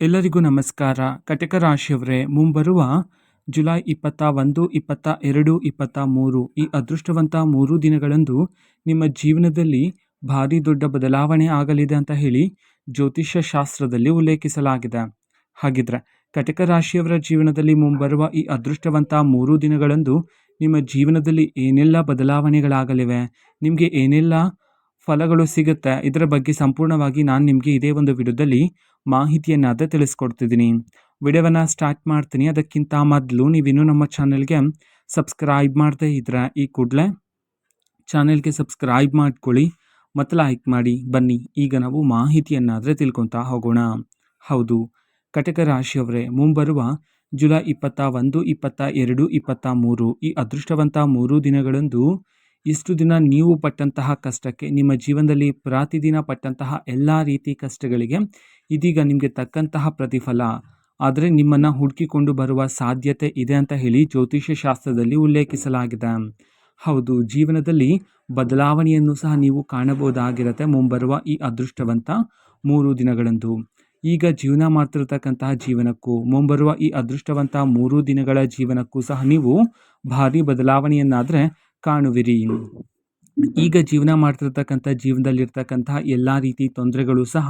ಎಲ್ಲರಿಗೂ ನಮಸ್ಕಾರ. ಕಟಕ ರಾಶಿಯವರೇ, ಮುಂಬರುವ ಜುಲೈ 21, 22, 23 ಈ ಅದೃಷ್ಟವಂತ 3 ದಿನಗಳಂದು ನಿಮ್ಮ ಜೀವನದಲ್ಲಿ ಭಾರಿ ದೊಡ್ಡ ಬದಲಾವಣೆ ಆಗಲಿದೆ ಅಂತ ಹೇಳಿ ಜ್ಯೋತಿಷ್ಯ ಶಾಸ್ತ್ರದಲ್ಲಿ ಉಲ್ಲೇಖಿಸಲಾಗಿದೆ. ಹಾಗಿದ್ರೆ ಕಟಕ ರಾಶಿಯವರ ಜೀವನದಲ್ಲಿ ಮುಂಬರುವ ಈ ಅದೃಷ್ಟವಂತ 3 ದಿನಗಳಂದು ನಿಮ್ಮ ಜೀವನದಲ್ಲಿ ಏನೆಲ್ಲ ಬದಲಾವಣೆಗಳಾಗಲಿವೆ, ನಿಮಗೆ ಏನೆಲ್ಲ ಫಲಗಳು ಸಿಗುತ್ತೆ, ಇದರ ಬಗ್ಗೆ ಸಂಪೂರ್ಣವಾಗಿ ನಾನು ನಿಮಗೆ ಇದೇ ಒಂದು ವಿಡಿಯೋದಲ್ಲಿ ಮಾಹಿತಿಯನ್ನಾದರೆ ತಿಳಿಸ್ಕೊಡ್ತಿದ್ದೀನಿ. ವಿಡಿಯೋವನ್ನು ಸ್ಟಾರ್ಟ್ ಮಾಡ್ತೀನಿ. ಅದಕ್ಕಿಂತ ಮೊದಲು ನೀವಿನ್ನೂ ನಮ್ಮ ಚಾನೆಲ್ಗೆ ಸಬ್ಸ್ಕ್ರೈಬ್ ಮಾಡದೇ ಇದ್ರೆ ಈ ಕೂಡಲೇ ಚಾನೆಲ್ಗೆ ಸಬ್ಸ್ಕ್ರೈಬ್ ಮಾಡ್ಕೊಳ್ಳಿ ಮತ್ತು ಲೈಕ್ ಮಾಡಿ. ಬನ್ನಿ ಈಗ ನಾವು ಮಾಹಿತಿಯನ್ನಾದರೆ ತಿಳ್ಕೊತಾ ಹೋಗೋಣ. ಹೌದು, ಕಟಕ ರಾಶಿಯವರೇ, ಮುಂಬರುವ ಜುಲೈ 21, 22, 23 ಈ ಅದೃಷ್ಟವಂತ 3 ದಿನಗಳಂದು ಇಷ್ಟು ದಿನ ನೀವು ಪಟ್ಟಂತಹ ಕಷ್ಟಕ್ಕೆ, ನಿಮ್ಮ ಜೀವನದಲ್ಲಿ ಪ್ರತಿದಿನ ಪಟ್ಟಂತಹ ಎಲ್ಲ ರೀತಿ ಕಷ್ಟಗಳಿಗೆ ಇದೀಗ ನಿಮಗೆ ತಕ್ಕಂತಹ ಪ್ರತಿಫಲ ಆದರೆ ನಿಮ್ಮನ್ನು ಹುಡುಕಿಕೊಂಡು ಬರುವ ಸಾಧ್ಯತೆ ಇದೆ ಅಂತ ಹೇಳಿ ಜ್ಯೋತಿಷ್ಯ ಶಾಸ್ತ್ರದಲ್ಲಿ ಉಲ್ಲೇಖಿಸಲಾಗಿದೆ. ಹೌದು, ಜೀವನದಲ್ಲಿ ಬದಲಾವಣೆಯನ್ನು ಸಹ ನೀವು ಕಾಣಬಹುದಾಗಿರುತ್ತೆ ಮುಂಬರುವ ಈ ಅದೃಷ್ಟವಂತ 3 ದಿನಗಳಂದು. ಈಗ ಜೀವನ ಮಾಡ್ತಿರ್ತಕ್ಕಂತಹ ಜೀವನಕ್ಕೂ ಮುಂಬರುವ ಈ ಅದೃಷ್ಟವಂತ 3 ದಿನಗಳ ಜೀವನಕ್ಕೂ ಸಹ ನೀವು ಭಾರಿ ಬದಲಾವಣೆಯನ್ನಾದರೆ ಕಾಣುವಿರಿ. ಈಗ ಜೀವನ ಮಾಡ್ತಿರ್ತಕ್ಕಂಥ ಜೀವನದಲ್ಲಿರ್ತಕ್ಕಂತಹ ಎಲ್ಲ ರೀತಿ ತೊಂದರೆಗಳು ಸಹ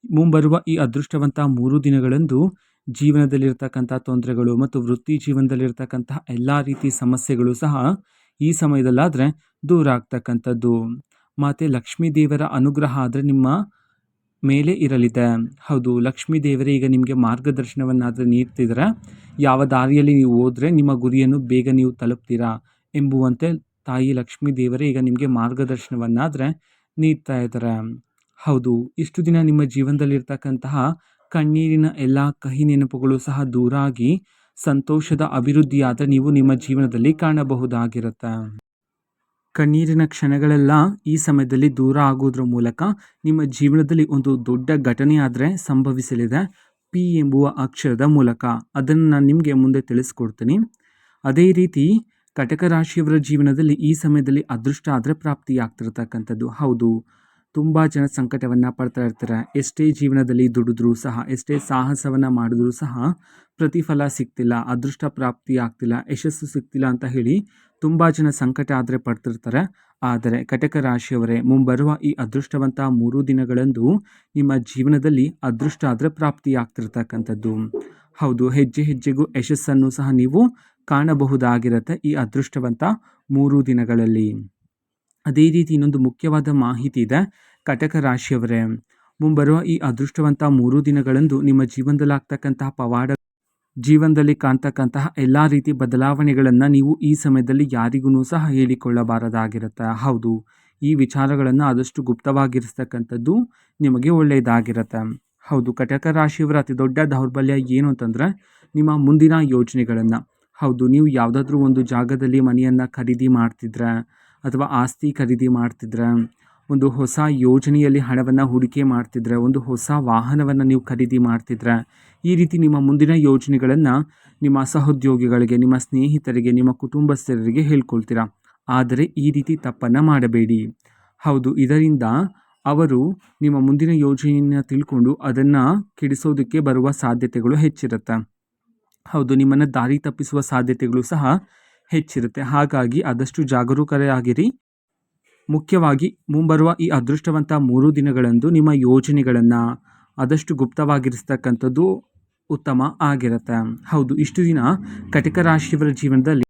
ಮುಂಬರುವ ಈ ಅದೃಷ್ಟವಂತ 3 ದಿನಗಳಂದು ಜೀವನದಲ್ಲಿರ್ತಕ್ಕಂಥ ತೊಂದರೆಗಳು ಮತ್ತು ವೃತ್ತಿ ಜೀವನದಲ್ಲಿರ್ತಕ್ಕಂತಹ ಎಲ್ಲ ರೀತಿ ಸಮಸ್ಯೆಗಳು ಸಹ ಈ ಸಮಯದಲ್ಲಾದರೆ ದೂರ ಆಗ್ತಕ್ಕಂಥದ್ದು. ಮತ್ತು ಲಕ್ಷ್ಮೀ ದೇವರ ಅನುಗ್ರಹ ಆದರೆ ನಿಮ್ಮ ಮೇಲೆ ಇರಲಿದೆ. ಹೌದು, ಲಕ್ಷ್ಮೀ ದೇವರೇ ಈಗ ನಿಮಗೆ ಮಾರ್ಗದರ್ಶನವನ್ನಾದರೆ ನೀಡ್ತಿದ್ದಾರೆ. ಯಾವ ದಾರಿಯಲ್ಲಿ ನೀವು ಹೋದರೆ ನಿಮ್ಮ ಗುರಿಯನ್ನು ಬೇಗ ನೀವು ತಲುಪ್ತೀರಾ ಎಂಬುವಂತೆ ತಾಯಿ ಲಕ್ಷ್ಮೀ ದೇವರೇ ಈಗ ನಿಮಗೆ ಮಾರ್ಗದರ್ಶನವನ್ನಾದರೆ ನೀಡ್ತಾ ಇದ್ದಾರೆ. ಹೌದು, ಇಷ್ಟು ದಿನ ನಿಮ್ಮ ಜೀವನದಲ್ಲಿರ್ತಕ್ಕಂತಹ ಕಣ್ಣೀರಿನ ಎಲ್ಲ ಕಹಿ ನೆನಪುಗಳು ಸಹ ದೂರ ಆಗಿ ಸಂತೋಷದ ಅಭಿವೃದ್ಧಿಯಾದರೆ ನೀವು ನಿಮ್ಮ ಜೀವನದಲ್ಲಿ ಕಾಣಬಹುದಾಗಿರುತ್ತೆ. ಕಣ್ಣೀರಿನ ಕ್ಷಣಗಳೆಲ್ಲ ಈ ಸಮಯದಲ್ಲಿ ದೂರ ಆಗುವುದರ ಮೂಲಕ ನಿಮ್ಮ ಜೀವನದಲ್ಲಿ ಒಂದು ದೊಡ್ಡ ಘಟನೆ ಆದರೆ ಸಂಭವಿಸಲಿದೆ. ಪಿ ಎಂಬುವ ಅಕ್ಷರದ ಮೂಲಕ ಅದನ್ನು ನಾನು ನಿಮಗೆ ಮುಂದೆ ತಿಳಿಸ್ಕೊಡ್ತೀನಿ. ಅದೇ ರೀತಿ ಕಟಕ ರಾಶಿಯವರ ಜೀವನದಲ್ಲಿ ಈ ಸಮಯದಲ್ಲಿ ಅದೃಷ್ಟ ಆದರೆ ಪ್ರಾಪ್ತಿಯಾಗ್ತಿರ್ತಕ್ಕಂಥದ್ದು. ಹೌದು, ತುಂಬ ಜನ ಸಂಕಟವನ್ನು ಪಡ್ತಾ ಇರ್ತಾರೆ. ಎಷ್ಟೇ ಜೀವನದಲ್ಲಿ ದುಡಿದ್ರೂ ಸಹ, ಎಷ್ಟೇ ಸಾಹಸವನ್ನು ಮಾಡಿದ್ರೂ ಸಹ ಪ್ರತಿಫಲ ಸಿಗ್ತಿಲ್ಲ, ಅದೃಷ್ಟ ಪ್ರಾಪ್ತಿ ಆಗ್ತಿಲ್ಲ, ಯಶಸ್ಸು ಸಿಗ್ತಿಲ್ಲ ಅಂತ ಹೇಳಿ ತುಂಬ ಜನ ಸಂಕಟ ಆದರೆ ಪಡ್ತಿರ್ತಾರೆ. ಆದರೆ ಕಟಕ ರಾಶಿಯವರೇ, ಮುಂಬರುವ ಈ ಅದೃಷ್ಟವಂತ 3 ದಿನಗಳಂದು ನಿಮ್ಮ ಜೀವನದಲ್ಲಿ ಅದೃಷ್ಟ ಆದರೆ ಪ್ರಾಪ್ತಿಯಾಗ್ತಿರ್ತಕ್ಕಂಥದ್ದು. ಹೌದು, ಹೆಜ್ಜೆ ಹೆಜ್ಜೆಗೂ ಯಶಸ್ಸನ್ನು ಸಹ ನೀವು ಕಾಣಬಹುದಾಗಿರುತ್ತೆ ಈ ಅದೃಷ್ಟವಂತ 3 ದಿನಗಳಲ್ಲಿ. ಅದೇ ರೀತಿ ಇನ್ನೊಂದು ಮುಖ್ಯವಾದ ಮಾಹಿತಿ ಇದೆ. ಕಟಕ ರಾಶಿಯವರೇ, ಮುಂಬರುವ ಈ ಅದೃಷ್ಟವಂತ 3 ದಿನಗಳಂದು ನಿಮ್ಮ ಜೀವನದಲ್ಲಿ ಆಗ್ತಕ್ಕಂತಹ ಪವಾಡ, ಜೀವನದಲ್ಲಿ ಕಾಣ್ತಕ್ಕಂತಹ ಎಲ್ಲ ರೀತಿ ಬದಲಾವಣೆಗಳನ್ನು ನೀವು ಈ ಸಮಯದಲ್ಲಿ ಯಾರಿಗೂ ಸಹ ಹೇಳಿಕೊಳ್ಳಬಾರದಾಗಿರುತ್ತೆ. ಹೌದು, ಈ ವಿಚಾರಗಳನ್ನು ಆದಷ್ಟು ಗುಪ್ತವಾಗಿರಿಸ್ತಕ್ಕಂಥದ್ದು ನಿಮಗೆ ಒಳ್ಳೆಯದಾಗಿರುತ್ತೆ. ಹೌದು, ಕಟಕ ರಾಶಿಯವರ ಅತಿ ದೊಡ್ಡ ದೌರ್ಬಲ್ಯ ಏನು ಅಂತಂದರೆ ನಿಮ್ಮ ಮುಂದಿನ ಯೋಜನೆಗಳನ್ನು. ಹೌದು, ನೀವು ಯಾವುದಾದ್ರೂ ಒಂದು ಜಾಗದಲ್ಲಿ ಮನೆಯನ್ನು ಖರೀದಿ ಮಾಡ್ತಿದ್ರೆ ಅಥವಾ ಆಸ್ತಿ ಖರೀದಿ ಮಾಡ್ತಿದ್ರೆ, ಒಂದು ಹೊಸ ಯೋಜನೆಯಲ್ಲಿ ಹಣವನ್ನು ಹೂಡಿಕೆ ಮಾಡ್ತಿದ್ರೆ, ಒಂದು ಹೊಸ ವಾಹನವನ್ನು ನೀವು ಖರೀದಿ ಮಾಡ್ತಿದ್ರೆ, ಈ ರೀತಿ ನಿಮ್ಮ ಮುಂದಿನ ಯೋಜನೆಗಳನ್ನು ನಿಮ್ಮ ಸಹೋದ್ಯೋಗಿಗಳಿಗೆ, ನಿಮ್ಮ ಸ್ನೇಹಿತರಿಗೆ, ನಿಮ್ಮ ಕುಟುಂಬಸ್ಥರಿಗೆ ಹೇಳ್ಕೊಳ್ತೀರಾ. ಆದರೆ ಈ ರೀತಿ ತಪ್ಪನ್ನು ಮಾಡಬೇಡಿ. ಹೌದು, ಇದರಿಂದ ಅವರು ನಿಮ್ಮ ಮುಂದಿನ ಯೋಜನೆಯನ್ನು ತಿಳ್ಕೊಂಡು ಅದನ್ನು ಕೆಡಿಸೋದಕ್ಕೆ ಬರುವ ಸಾಧ್ಯತೆಗಳು ಹೆಚ್ಚಿರುತ್ತೆ. ಹೌದು, ನಿಮ್ಮನ್ನು ದಾರಿ ತಪ್ಪಿಸುವ ಸಾಧ್ಯತೆಗಳು ಸಹ ಹೆಚ್ಚಿರುತ್ತೆ. ಹಾಗಾಗಿ ಆದಷ್ಟು ಜಾಗರೂಕರಾಗಿರಿ. ಮುಖ್ಯವಾಗಿ ಮುಂಬರುವ ಈ ಅದೃಷ್ಟವಂತ 3 ದಿನಗಳಂದು ನಿಮ್ಮ ಯೋಜನೆಗಳನ್ನು ಆದಷ್ಟು ಗುಪ್ತವಾಗಿರಿಸ್ತಕ್ಕಂಥದ್ದು ಉತ್ತಮ ಆಗಿರುತ್ತೆ. ಹೌದು, ಇಷ್ಟು ದಿನ ಕಟಕ ರಾಶಿಯವರ ಜೀವನದಲ್ಲಿ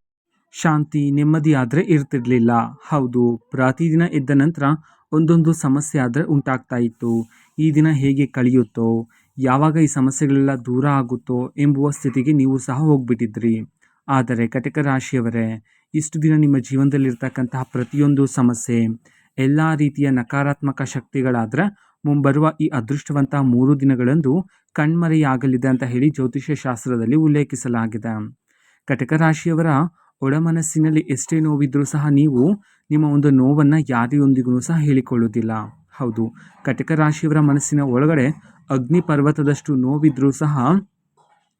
ಶಾಂತಿ ನೆಮ್ಮದಿ ಆದರೆ ಇರ್ತಿರ್ಲಿಲ್ಲ. ಹೌದು, ಪ್ರತಿದಿನ ಎದ್ದ ನಂತರ ಒಂದೊಂದು ಸಮಸ್ಯೆ ಆದರೆ ಉಂಟಾಗ್ತಾ ಇತ್ತು. ಈ ದಿನ ಹೇಗೆ ಕಳೆಯುತ್ತೋ, ಯಾವಾಗ ಈ ಸಮಸ್ಯೆಗಳೆಲ್ಲ ದೂರ ಆಗುತ್ತೋ ಎಂಬುವ ಸ್ಥಿತಿಗೆ ನೀವು ಸಹ ಹೋಗ್ಬಿಟ್ಟಿದ್ರಿ. ಆದರೆ ಕಟಕ ರಾಶಿಯವರೇ, ಇಷ್ಟು ದಿನ ನಿಮ್ಮ ಜೀವನದಲ್ಲಿರ್ತಕ್ಕಂತಹ ಪ್ರತಿಯೊಂದು ಸಮಸ್ಯೆ, ಎಲ್ಲ ರೀತಿಯ ನಕಾರಾತ್ಮಕ ಶಕ್ತಿಗಳಾದರೆ ಮುಂಬರುವ ಈ ಅದೃಷ್ಟವಂತ 3 ದಿನಗಳಂದು ಕಣ್ಮರೆಯಾಗಲಿದೆ ಅಂತ ಹೇಳಿ ಜ್ಯೋತಿಷ್ಯ ಶಾಸ್ತ್ರದಲ್ಲಿ ಉಲ್ಲೇಖಿಸಲಾಗಿದೆ. ಕಟಕ ರಾಶಿಯವರ ಒಳಮನಸ್ಸಿನಲ್ಲಿ ಎಷ್ಟೇ ನೋವಿದ್ರೂ ಸಹ ನೀವು ನಿಮ್ಮ ಒಂದು ನೋವನ್ನು ಯಾರಿಯೊಂದಿಗೂ ಸಹ ಹೇಳಿಕೊಳ್ಳುವುದಿಲ್ಲ. ಹೌದು, ಕಟಕ ರಾಶಿಯವರ ಮನಸ್ಸಿನ ಒಳಗಡೆ ಅಗ್ನಿ ಪರ್ವತದಷ್ಟು ನೋವಿದ್ರೂ ಸಹ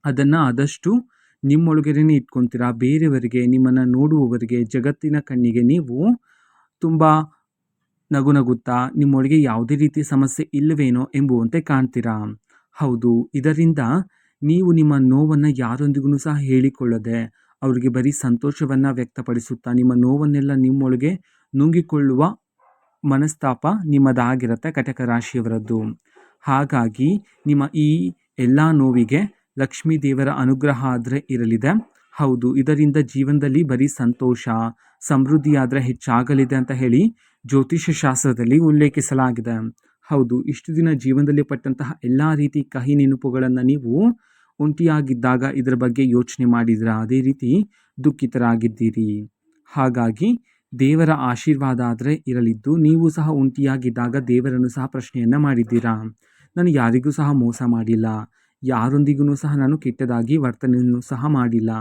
ಅದನ್ನು ಆದಷ್ಟು ನಿಮ್ಮೊಳಗಡೆನೇ ಇಟ್ಕೊತೀರಾ. ಬೇರೆಯವರಿಗೆ, ನಿಮ್ಮನ್ನು ನೋಡುವವರಿಗೆ, ಜಗತ್ತಿನ ಕಣ್ಣಿಗೆ ನೀವು ತುಂಬ ನಗುತ್ತಾ ನಿಮ್ಮೊಳಗೆ ಯಾವುದೇ ರೀತಿ ಸಮಸ್ಯೆ ಇಲ್ಲವೇನೋ ಎಂಬುವಂತೆ ಕಾಣ್ತೀರಾ. ಹೌದು, ಇದರಿಂದ ನೀವು ನಿಮ್ಮ ನೋವನ್ನು ಯಾರೊಂದಿಗೂ ಸಹ ಹೇಳಿಕೊಳ್ಳದೆ ಅವರಿಗೆ ಬರೀ ಸಂತೋಷವನ್ನು ವ್ಯಕ್ತಪಡಿಸುತ್ತಾ ನಿಮ್ಮ ನೋವನ್ನೆಲ್ಲ ನಿಮ್ಮೊಳಗೆ ನುಂಗಿಕೊಳ್ಳುವ ಮನಸ್ತಾಪ ನಿಮ್ಮದಾಗಿರುತ್ತೆ ಕಟಕ ರಾಶಿಯವರದ್ದು. ಹಾಗಾಗಿ ನಿಮ್ಮ ಈ ಎಲ್ಲ ನೋವಿಗೆ ಲಕ್ಷ್ಮೀ ದೇವರ ಅನುಗ್ರಹ ಆದರೆ ಇರಲಿದೆ. ಹೌದು, ಇದರಿಂದ ಜೀವನದಲ್ಲಿ ಬರೀ ಸಂತೋಷ ಸಮೃದ್ಧಿ ಆದರೆ ಹೆಚ್ಚಾಗಲಿದೆ ಅಂತ ಹೇಳಿ ಜ್ಯೋತಿಷ್ಯ ಶಾಸ್ತ್ರದಲ್ಲಿ ಉಲ್ಲೇಖಿಸಲಾಗಿದೆ. ಹೌದು, ಇಷ್ಟು ದಿನ ಜೀವನದಲ್ಲಿ ಪಟ್ಟಂತಹ ಎಲ್ಲ ರೀತಿ ಕಹಿ ನೆನಪುಗಳನ್ನು ನೀವು ಒಂಟಿಯಾಗಿದ್ದಾಗ ಇದರ ಬಗ್ಗೆ ಯೋಚನೆ ಮಾಡಿದ್ರ, ಅದೇ ರೀತಿ ದುಃಖಿತರಾಗಿದ್ದೀರಿ. ಹಾಗಾಗಿ ದೇವರ ಆಶೀರ್ವಾದ ಆದರೆ ಇರಲಿದ್ದು ನೀವು ಸಹ ಒಂಟಿಯಾಗಿದ್ದಾಗ ದೇವರನ್ನು ಸಹ ಪ್ರಶ್ನೆಯನ್ನು ಮಾಡಿದ್ದೀರಾ, ನಾನು ಯಾರಿಗೂ ಸಹ ಮೋಸ ಮಾಡಿಲ್ಲ, ಯಾರೊಂದಿಗೂ ಸಹ ನಾನು ಕೆಟ್ಟದಾಗಿ ವರ್ತನೆಯನ್ನು ಸಹ ಮಾಡಿಲ್ಲ,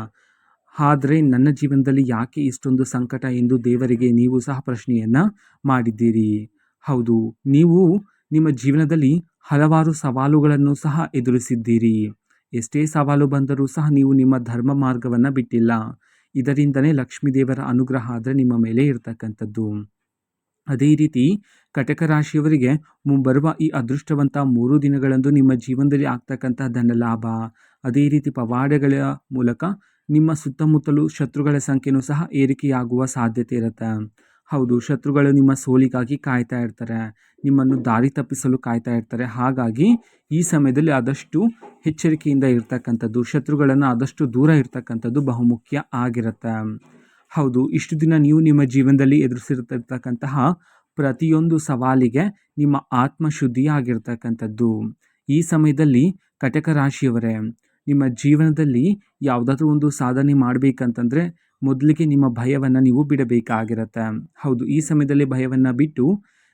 ಆದರೆ ನನ್ನ ಜೀವನದಲ್ಲಿ ಯಾಕೆ ಇಷ್ಟೊಂದು ಸಂಕಟ ಎಂದು ದೇವರಿಗೆ ನೀವು ಸಹ ಪ್ರಶ್ನೆಯನ್ನು ಮಾಡಿದ್ದೀರಿ. ಹೌದು, ನೀವು ನಿಮ್ಮ ಜೀವನದಲ್ಲಿ ಹಲವಾರು ಸವಾಲುಗಳನ್ನು ಸಹ ಎದುರಿಸಿದ್ದೀರಿ. ಎಷ್ಟೇ ಸವಾಲು ಬಂದರೂ ಸಹ ನೀವು ನಿಮ್ಮ ಧರ್ಮ ಮಾರ್ಗವನ್ನು ಬಿಟ್ಟಿಲ್ಲ. ಇದರಿಂದನೇ ಲಕ್ಷ್ಮೀ ದೇವರ ಅನುಗ್ರಹ ಆದರೆ ನಿಮ್ಮ ಮೇಲೆ ಇರ್ತಕ್ಕಂಥದ್ದು. ಅದೇ ರೀತಿ ಕಟಕ ರಾಶಿಯವರಿಗೆ ಮುಂಬರುವ ಈ ಅದೃಷ್ಟವಂತ 3 ದಿನಗಳಂದು ನಿಮ್ಮ ಜೀವನದಲ್ಲಿ ಆಗ್ತಕ್ಕಂಥ ಧನಲಾಭ, ಅದೇ ರೀತಿ ಪವಾಡಗಳ ಮೂಲಕ ನಿಮ್ಮ ಸುತ್ತಮುತ್ತಲು ಶತ್ರುಗಳ ಸಂಖ್ಯೆಯೂ ಸಹ ಏರಿಕೆಯಾಗುವ ಸಾಧ್ಯತೆ ಇರುತ್ತೆ. ಹೌದು, ಶತ್ರುಗಳು ನಿಮ್ಮ ಸೋಲಿಗಾಗಿ ಕಾಯ್ತಾ ಇರ್ತಾರೆ, ನಿಮ್ಮನ್ನು ದಾರಿ ತಪ್ಪಿಸಲು ಕಾಯ್ತಾ ಇರ್ತಾರೆ. ಹಾಗಾಗಿ ಈ ಸಮಯದಲ್ಲಿ ಆದಷ್ಟು ಎಚ್ಚರಿಕೆಯಿಂದ ಇರ್ತಕ್ಕಂಥದ್ದು, ಶತ್ರುಗಳನ್ನು ಆದಷ್ಟು ದೂರ ಇರ್ತಕ್ಕಂಥದ್ದು ಬಹುಮುಖ್ಯ ಆಗಿರುತ್ತೆ. ಹೌದು, ಇಷ್ಟು ದಿನ ನೀವು ನಿಮ್ಮ ಜೀವನದಲ್ಲಿ ಎದುರಿಸಿರ್ತಕ್ಕಂತಹ ಪ್ರತಿಯೊಂದು ಸವಾಲಿಗೆ ನಿಮ್ಮ ಆತ್ಮಶುದ್ಧಿ ಆಗಿರ್ತಕ್ಕಂಥದ್ದು. ಈ ಸಮಯದಲ್ಲಿ ಕಟಕ ರಾಶಿಯವರೇ, ನಿಮ್ಮ ಜೀವನದಲ್ಲಿ ಯಾವುದಾದ್ರೂ ಒಂದು ಸಾಧನೆ ಮಾಡಬೇಕಂತಂದರೆ ಮೊದಲಿಗೆ ನಿಮ್ಮ ಭಯವನ್ನು ನೀವು ಬಿಡಬೇಕಾಗಿರುತ್ತೆ. ಹೌದು, ಈ ಸಮಯದಲ್ಲಿ ಭಯವನ್ನು ಬಿಟ್ಟು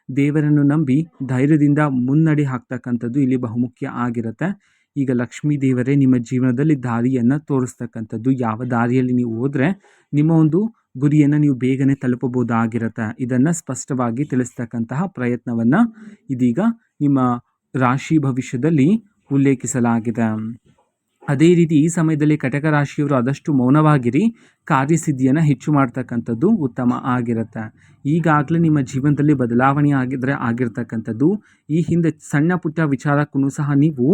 ದೇವರನ್ನು ನಂಬಿ ಧೈರ್ಯದಿಂದ ಮುನ್ನಡೆ ಹಾಕ್ತಕ್ಕಂಥದ್ದು ಇಲ್ಲಿ ಬಹುಮುಖ್ಯ ಆಗಿರುತ್ತೆ. ಈಗ ಲಕ್ಷ್ಮೀ ದೇವರೇ ನಿಮ್ಮ ಜೀವನದಲ್ಲಿ ದಾರಿಯನ್ನು ತೋರಿಸ್ತಕ್ಕಂಥದ್ದು. ಯಾವ ದಾರಿಯಲ್ಲಿ ನೀವು ಹೋದರೆ ನಿಮ್ಮ ಒಂದು ಗುರಿಯನ್ನು ನೀವು ಬೇಗನೆ ತಲುಪಬಹುದಾಗಿರುತ್ತೆ, ಇದನ್ನು ಸ್ಪಷ್ಟವಾಗಿ ತಿಳಿಸ್ತಕ್ಕಂತಹ ಪ್ರಯತ್ನವನ್ನು ಇದೀಗ ನಿಮ್ಮ ರಾಶಿ ಭವಿಷ್ಯದಲ್ಲಿ ಉಲ್ಲೇಖಿಸಲಾಗಿದೆ. ಅದೇ ರೀತಿ ಈ ಸಮಯದಲ್ಲಿ ಕಟಕ ರಾಶಿಯವರು ಆದಷ್ಟು ಮೌನವಾಗಿರಿ, ಕಾರ್ಯಸಿದ್ಧಿಯನ್ನು ಹೆಚ್ಚು ಮಾಡ್ತಕ್ಕಂಥದ್ದು ಉತ್ತಮ ಆಗಿರುತ್ತೆ. ಈಗಾಗಲೇ ನಿಮ್ಮ ಜೀವನದಲ್ಲಿ ಬದಲಾವಣೆ ಆಗಿರ್ತಕ್ಕಂಥದ್ದು. ಈ ಹಿಂದೆ ಸಣ್ಣ ಪುಟ್ಟ ವಿಚಾರಕ್ಕೂ ಸಹ ನೀವು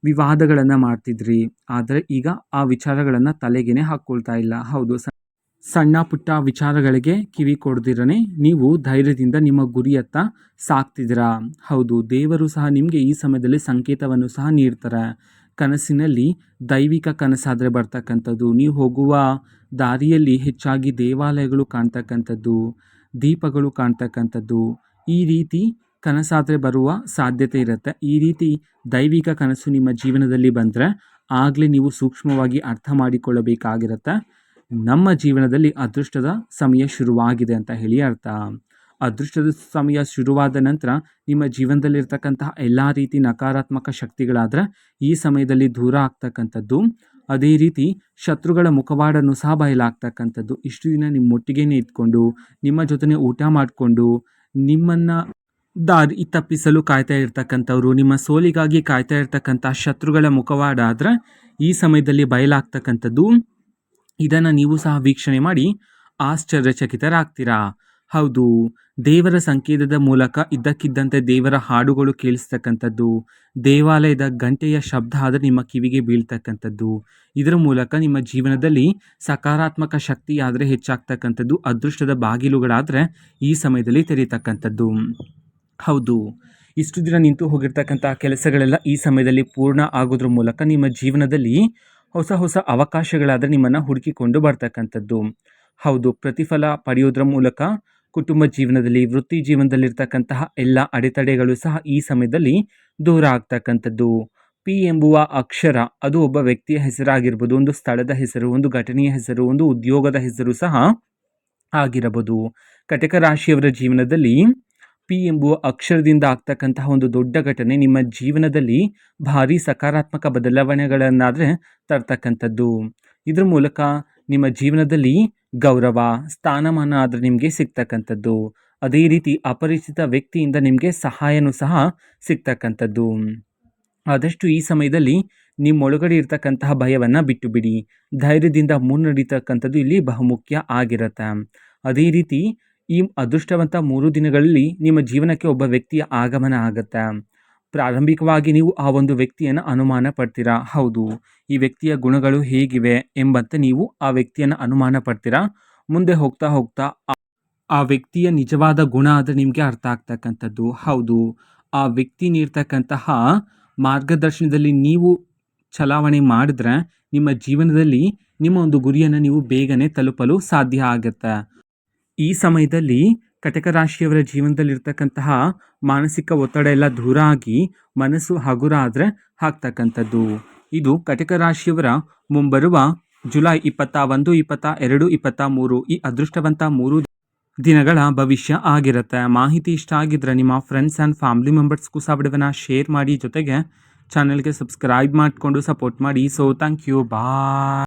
ವಿವಾದಗಳನ್ನು ಮಾಡ್ತಿದ್ರಿ, ಆದರೆ ಈಗ ಆ ವಿಚಾರಗಳನ್ನು ತಲೆಗೇನೆ ಹಾಕ್ಕೊಳ್ತಾ ಇಲ್ಲ. ಹೌದು, ಸಣ್ಣ ಪುಟ್ಟ ವಿಚಾರಗಳಿಗೆ ಕಿವಿ ಕೊಡ್ದಿರನೆ ನೀವು ಧೈರ್ಯದಿಂದ ನಿಮ್ಮ ಗುರಿಯತ್ತ ಸಾಕ್ತಿದ್ದೀರಾ. ಹೌದು, ದೇವರು ಸಹ ನಿಮಗೆ ಈ ಸಮಯದಲ್ಲಿ ಸಂಕೇತವನ್ನು ಸಹ ನೀಡ್ತಾರೆ. ಕನಸಿನಲ್ಲಿ ದೈವಿಕ ಕನಸಾದರೆ ಬರ್ತಕ್ಕಂಥದ್ದು, ನೀವು ಹೋಗುವ ದಾರಿಯಲ್ಲಿ ಹೆಚ್ಚಾಗಿ ದೇವಾಲಯಗಳು ಕಾಣ್ತಕ್ಕಂಥದ್ದು, ದೀಪಗಳು ಕಾಣ್ತಕ್ಕಂಥದ್ದು, ಈ ರೀತಿ ಕನಸಾದರೆ ಬರುವ ಸಾಧ್ಯತೆ ಇರುತ್ತೆ. ಈ ರೀತಿ ದೈವಿಕ ಕನಸು ನಿಮ್ಮ ಜೀವನದಲ್ಲಿ ಬಂದರೆ ಆಗಲೇ ನೀವು ಸೂಕ್ಷ್ಮವಾಗಿ ಅರ್ಥ ಮಾಡಿಕೊಳ್ಳಬೇಕಾಗಿರುತ್ತೆ, ನಮ್ಮ ಜೀವನದಲ್ಲಿ ಅದೃಷ್ಟದ ಸಮಯ ಶುರುವಾಗಿದೆ ಅಂತ ಹೇಳಿ ಅರ್ಥ. ಅದೃಷ್ಟದ ಸಮಯ ಶುರುವಾದ ನಂತರ ನಿಮ್ಮ ಜೀವನದಲ್ಲಿರ್ತಕ್ಕಂತಹ ಎಲ್ಲ ರೀತಿ ನಕಾರಾತ್ಮಕ ಶಕ್ತಿಗಳಾದರೆ ಈ ಸಮಯದಲ್ಲಿ ದೂರ ಆಗ್ತಕ್ಕಂಥದ್ದು. ಅದೇ ರೀತಿ ಶತ್ರುಗಳ ಮುಖವಾಡನ್ನು ಸಹ ಬಯಲಾಗ್ತಕ್ಕಂಥದ್ದು. ಇಷ್ಟು ದಿನ ನಿಮ್ಮೊಟ್ಟಿಗೆನೇ ಇದ್ಕೊಂಡು ನಿಮ್ಮ ಜೊತೆ ಊಟ ಮಾಡಿಕೊಂಡು ನಿಮ್ಮನ್ನು ದಾರಿ ತಪ್ಪಿಸಲು ಕಾಯ್ತಾ ಇರ್ತಕ್ಕಂಥವ್ರು, ನಿಮ್ಮ ಸೋಲಿಗಾಗಿ ಕಾಯ್ತಾ ಇರ್ತಕ್ಕಂಥ ಶತ್ರುಗಳ ಮುಖವಾಡ ಆದರೆ ಈ ಸಮಯದಲ್ಲಿ ಬಯಲಾಗ್ತಕ್ಕಂಥದ್ದು. ಇದನ್ನು ನೀವು ಸಹ ವೀಕ್ಷಣೆ ಮಾಡಿ ಆಶ್ಚರ್ಯಚಕಿತರಾಗ್ತೀರಾ. ಹೌದು, ದೇವರ ಸಂಕೇತದ ಮೂಲಕ ಇದ್ದಕ್ಕಿದ್ದಂತೆ ದೇವರ ಹಾಡುಗಳು ಕೇಳಿಸ್ತಕ್ಕಂಥದ್ದು, ದೇವಾಲಯದ ಗಂಟೆಯ ಶಬ್ದ ಆದರೆ ನಿಮ್ಮ ಕಿವಿಗೆ ಬೀಳ್ತಕ್ಕಂಥದ್ದು. ಇದರ ಮೂಲಕ ನಿಮ್ಮ ಜೀವನದಲ್ಲಿ ಸಕಾರಾತ್ಮಕ ಶಕ್ತಿ ಆದರೆ ಹೆಚ್ಚಾಗ್ತಕ್ಕಂಥದ್ದು, ಅದೃಷ್ಟದ ಬಾಗಿಲುಗಳಾದರೆ ಈ ಸಮಯದಲ್ಲಿ ತೆರೀತಕ್ಕಂಥದ್ದು. ಹೌದು, ಇಷ್ಟು ದಿನ ನಿಂತು ಹೋಗಿರ್ತಕ್ಕಂಥ ಕೆಲಸಗಳೆಲ್ಲ ಈ ಸಮಯದಲ್ಲಿ ಪೂರ್ಣ ಆಗೋದ್ರ ಮೂಲಕ ನಿಮ್ಮ ಜೀವನದಲ್ಲಿ ಹೊಸ ಹೊಸ ಅವಕಾಶಗಳಾದರೆ ನಿಮ್ಮನ್ನು ಹುಡುಕಿಕೊಂಡು ಬರ್ತಕ್ಕಂಥದ್ದು. ಹೌದು, ಪ್ರತಿಫಲ ಪಡೆಯೋದ್ರ ಮೂಲಕ ಕುಟುಂಬ ಜೀವನದಲ್ಲಿ, ವೃತ್ತಿ ಜೀವನದಲ್ಲಿರ್ತಕ್ಕಂತಹ ಎಲ್ಲ ಅಡೆತಡೆಗಳು ಸಹ ಈ ಸಮಯದಲ್ಲಿ ದೂರ ಆಗ್ತಕ್ಕಂಥದ್ದು. ಪಿ ಎಂಬುವ ಅಕ್ಷರ ಅದು ಒಬ್ಬ ವ್ಯಕ್ತಿಯ ಹೆಸರಾಗಿರ್ಬೋದು, ಒಂದು ಸ್ಥಳದ ಹೆಸರು, ಒಂದು ಘಟನೆಯ ಹೆಸರು, ಒಂದು ಉದ್ಯೋಗದ ಹೆಸರು ಸಹ ಆಗಿರಬಹುದು. ಕಟಕ ರಾಶಿಯವರ ಜೀವನದಲ್ಲಿ ಪಿ ಎಂಬುವ ಅಕ್ಷರದಿಂದ ಆಗ್ತಕ್ಕಂತಹ ಒಂದು ದೊಡ್ಡ ಘಟನೆ ನಿಮ್ಮ ಜೀವನದಲ್ಲಿ ಭಾರಿ ಸಕಾರಾತ್ಮಕ ಬದಲಾವಣೆಗಳನ್ನಾದರೆ ತರ್ತಕ್ಕಂಥದ್ದು. ಇದ್ರ ಮೂಲಕ ನಿಮ್ಮ ಜೀವನದಲ್ಲಿ ಗೌರವ, ಸ್ಥಾನಮಾನ ಆದರೆ ನಿಮಗೆ ಸಿಗ್ತಕ್ಕಂಥದ್ದು. ಅದೇ ರೀತಿ ಅಪರಿಚಿತ ವ್ಯಕ್ತಿಯಿಂದ ನಿಮಗೆ ಸಹಾಯನೂ ಸಹ ಸಿಗ್ತಕ್ಕಂಥದ್ದು. ಆದಷ್ಟು ಈ ಸಮಯದಲ್ಲಿ ನಿಮ್ಮೊಳಗಡೆ ಇರ್ತಕ್ಕಂತಹ ಭಯವನ್ನು ಬಿಟ್ಟು ಬಿಡಿ, ಧೈರ್ಯದಿಂದ ಮುನ್ನಡೀತಕ್ಕಂಥದ್ದು ಇಲ್ಲಿ ಬಹುಮುಖ್ಯ ಆಗಿರುತ್ತೆ. ಅದೇ ರೀತಿ ಈ ಅದೃಷ್ಟವಂತ 3 ದಿನಗಳಲ್ಲಿ ನಿಮ್ಮ ಜೀವನಕ್ಕೆ ಒಬ್ಬ ವ್ಯಕ್ತಿಯ ಆಗಮನ ಆಗುತ್ತೆ. ಪ್ರಾರಂಭಿಕವಾಗಿ ನೀವು ಆ ಒಂದು ವ್ಯಕ್ತಿಯನ್ನು ಅನುಮಾನ ಪಡ್ತೀರಾ. ಹೌದು, ಈ ವ್ಯಕ್ತಿಯ ಗುಣಗಳು ಹೇಗಿವೆ ಎಂಬಂತೆ ನೀವು ಆ ವ್ಯಕ್ತಿಯನ್ನು ಅನುಮಾನ ಪಡ್ತೀರಾ. ಮುಂದೆ ಹೋಗ್ತಾ ಹೋಗ್ತಾ ಆ ವ್ಯಕ್ತಿಯ ನಿಜವಾದ ಗುಣ ಆದರೆ ನಿಮಗೆ ಅರ್ಥ ಆಗ್ತಕ್ಕಂಥದ್ದು. ಹೌದು, ಆ ವ್ಯಕ್ತಿ ನೀಡ್ತಕ್ಕಂತಹ ಮಾರ್ಗದರ್ಶನದಲ್ಲಿ ನೀವು ಚಲಾವಣೆ ಮಾಡಿದ್ರೆ ನಿಮ್ಮ ಜೀವನದಲ್ಲಿ ನಿಮ್ಮ ಒಂದು ಗುರಿಯನ್ನು ನೀವು ಬೇಗನೆ ತಲುಪಲು ಸಾಧ್ಯ ಆಗುತ್ತೆ. ಈ ಸಮಯದಲ್ಲಿ ಕಟಕ ರಾಶಿಯವರ ಜೀವನದಲ್ಲಿರ್ತಕ್ಕಂತಹ ಮಾನಸಿಕ ಒತ್ತಡ ಎಲ್ಲ ದೂರ ಆಗಿ ಮನಸ್ಸು ಹಗುರ ಆದರೆ ಆಗ್ತಕ್ಕಂಥದ್ದು. ಇದು ಕಟಕ ರಾಶಿಯವರ ಮುಂಬರುವ ಜುಲೈ 21, 22, 23 ಈ ಅದೃಷ್ಟವಂತ 3 ದಿನಗಳ ಭವಿಷ್ಯ ಆಗಿರುತ್ತೆ. ಮಾಹಿತಿ ಇಷ್ಟ ಆಗಿದ್ರೆ ನಿಮ್ಮ ಫ್ರೆಂಡ್ಸ್ ಆ್ಯಂಡ್ ಫ್ಯಾಮಿಲಿ ಮೆಂಬರ್ಸ್ಗೂ ಸಹ ವಿಡಿಯೋನ ಶೇರ್ ಮಾಡಿ, ಜೊತೆಗೆ ಚಾನಲ್ಗೆ ಸಬ್ಸ್ಕ್ರೈಬ್ ಮಾಡಿಕೊಂಡು ಸಪೋರ್ಟ್ ಮಾಡಿ. So thank you, bye.